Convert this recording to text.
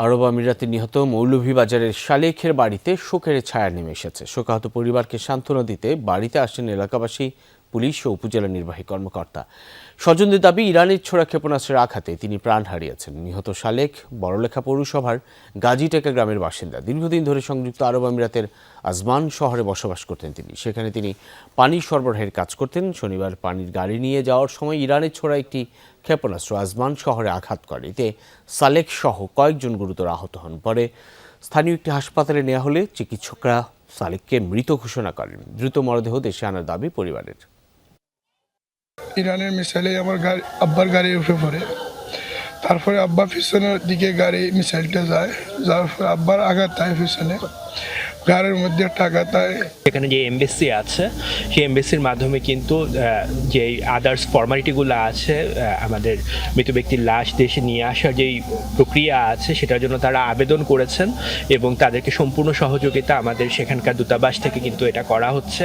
আরব আমিরাতে নিহত মৌলভীবাজারের শালেখের বাড়িতে শোকের ছায়া নেমে এসেছে। শোকাহত পরিবারকে সান্ত্বনা দিতে বাড়িতে আসেন এলাকাবাসী, পুলিশ ও উপজেলা নির্বাহী কর্মকর্তা। স্বজনদের দাবি, ইরানের ছোড়া ক্ষেপণাস্ত্রের আঘাতে তিনি প্রাণ হারিয়েছেন। নিহত শালেখ বড়লেখা পৌরসভার গাজীটেকা গ্রামের বাসিন্দা। দীর্ঘদিন ধরে সংযুক্ত আরব আমিরাতের আজমান শহরে বসবাস করতেন তিনি। সেখানে তিনি পানি সরবরাহের কাজ করতেন। শনিবার পানির গাড়ি নিয়ে যাওয়ার সময় ইরানের ছোড়া একটি ক্ষেপণাস্ত্র আজমান শহরে আঘাত করে। এতে সালেক সহ কয়েকজন গুরুতর আহত হন। পরে স্থানীয় একটি হাসপাতালে নেওয়া হলে চিকিৎসকরা সালেককে মৃত ঘোষণা করেন। দ্রুত মরদেহ দেশে আনার দাবি পরিবারের। ইরানের মিসাইলে আমার আব্বার গাড়ি উঠে পড়ে। তারপরে আব্বা পিছনের দিকে গাড়ি মিসাইলটা যায়, যাওয়ার পরে আব্বার আঘাত হয় পিছনে, গাড়ির মধ্যে একটা আঘাত হয়। এখানে যে এমবেসি আছে সেই এমবেসির মাধ্যমে কিন্তু যে আদার্স ফর্মালিটিগুলো আছে, আমাদের মৃত ব্যক্তির লাশ দেশে নিয়ে আসার যেই প্রক্রিয়া আছে সেটার জন্য তারা আবেদন করেছেন এবং তাদেরকে সম্পূর্ণ সহযোগিতা আমাদের সেখানকার দূতাবাস থেকে কিন্তু এটা করা হচ্ছে।